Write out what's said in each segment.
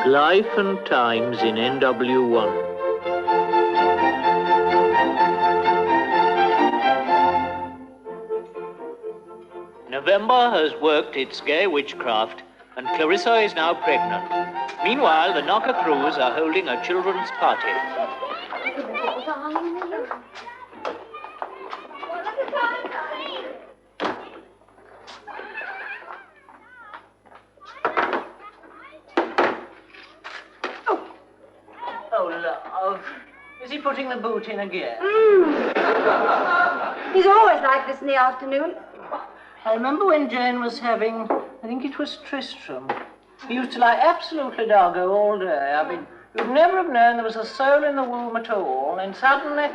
Life and Times in NW1. November has worked its gay witchcraft, and Clarissa is now pregnant. Meanwhile, the Knocker crews are holding a children's party. Oh, love. Is he putting the boot in again? He's always like this in the afternoon. I remember when Jane was having, I think it was Tristram. He used to lie absolutely doggo all day. I mean, you'd never have known there was a soul in the womb at all, and suddenly,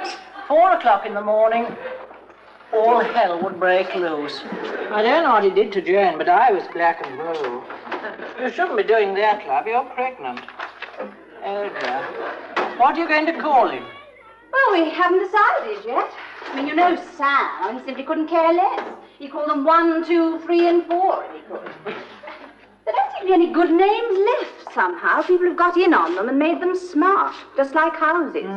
4 o'clock in the morning, all hell would break loose. I don't know what he did to Jane, but I was black and blue. You shouldn't be doing that, love. You're pregnant. Oh, dear. What are you going to call him? Well, we haven't decided yet. I mean, you know Sam, he simply couldn't care less. He called them 1, 2, 3, and 4, if he could. There don't seem to be any good names left, somehow. People have got in on them and made them smart, just like houses.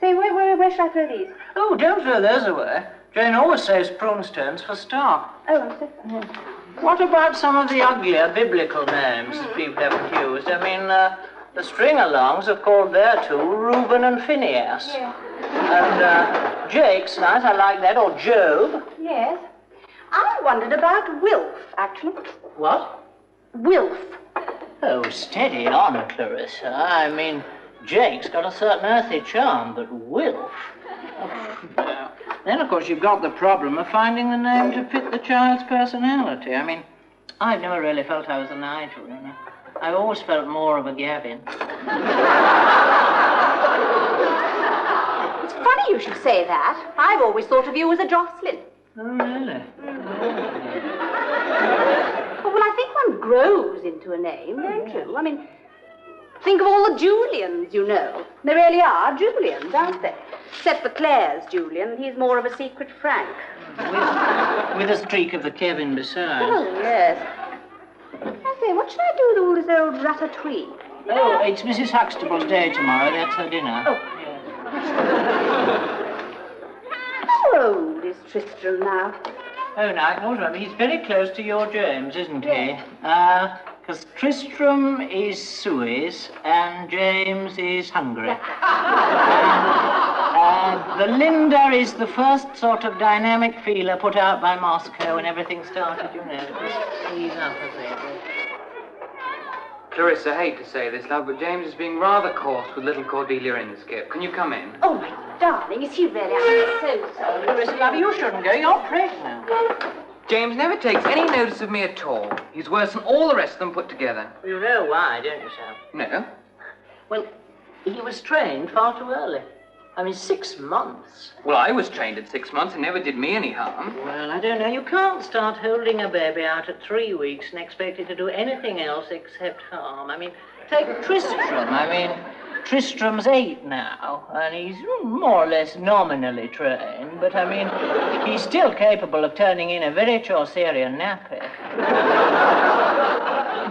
Say, where shall I throw these? Oh, don't throw those away. Jane always saves prune stones for stock. Oh, I'm so... What about some of the uglier biblical names that people haven't used? I mean, the string-alongs have called their two Reuben and Phineas. Yeah. And Jake's nice, I like that, or Job. Yes. I wondered about Wilf, actually. What? Wilf. Oh, steady on, Clarissa. I mean, Jake's got a certain earthy charm, but Wilf... Oh, then, of course, you've got the problem of finding the name to fit the child's personality. I mean, I've never really felt I was a Nigel, you know. I've always felt more of a Gavin. It's funny you should say that. I've always thought of you as a Jocelyn. Oh, really? Well, I think one grows into a name, don't you? I mean, think of all the Julians, you know. They really are Julians, aren't they? Except for Claire's Julian. He's more of a secret Frank. With a streak of the Kevin besides. Oh, yes. I say, what should I do with all this old ratatouille? Oh, it's Mrs. Huxtable's day tomorrow. That's her dinner. Oh. How old is Tristram now? Oh, no, he's very close to your James, isn't he? Because Tristram is Suez and James is Hungary. Belinda is the first sort of dynamic feeler put out by Moscow when everything started, you know. Just ease up a bit. Clarissa, I hate to say this, love, but James is being rather coarse with little Cordelia in the skip. Can you come in? Oh, my darling, is he really? I'm so sorry. Clarissa, love, you shouldn't go. You're pregnant. James never takes any notice of me at all. He's worse than all the rest of them put together. You know why, don't you, Sam? No. Well, he was trained far too early. I mean, 6 months. Well, I was trained at 6 months and never did me any harm. Well, I don't know. You can't start holding a baby out at 3 weeks and expect it to do anything else except harm. I mean, take Tristram. I mean, Tristram's 8 now, and he's more or less nominally trained, but, I mean, he's still capable of turning in a very Chaucerian nappy.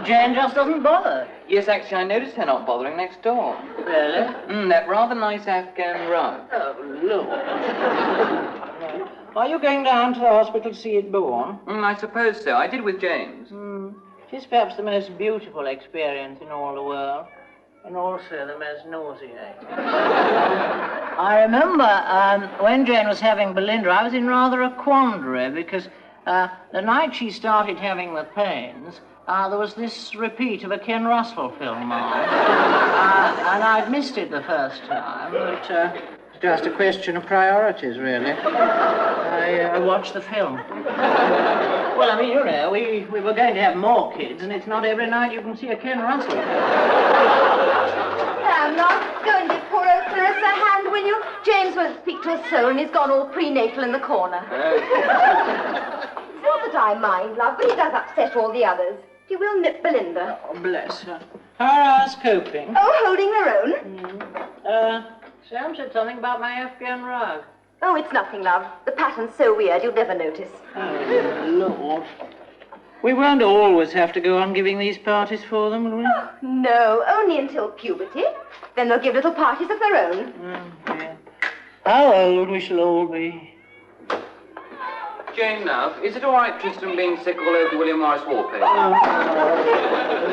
Jane just doesn't bother. Yes, actually, I noticed her not bothering next door. Really? That rather nice Afghan rug. Oh, Lord. Are you going down to the hospital to see it born? I suppose so. I did with James. It is perhaps the most beautiful experience in all the world, and also the most nauseating. I remember when Jane was having Belinda, I was in rather a quandary, because the night she started having the pains, there was this repeat of a Ken Russell film on, and I'd missed it the first time, but it's just a question of priorities, really. I watched the film. Well, I mean, you know, we were going to have more kids, and it's not every night you can see a Ken Russell film. I'm not going to give poor old Clarissa a hand, will you? James won't speak to a soul, and he's gone all prenatal in the corner. It's not that I mind, love, but he does upset all the others. You will nip Belinda. Oh, bless her. How are ours coping? Oh, holding their own. Sam said something about my Afghan rug. Oh, it's nothing, love. The pattern's so weird, you'll never notice. Oh, Lord. We won't always have to go on giving these parties for them, will we? Oh, no, only until puberty. Then they'll give little parties of their own. Oh, dear. How old we shall all be. Jane, love, is it all right, Tristan being sick all over William Morris wallpaper? Oh,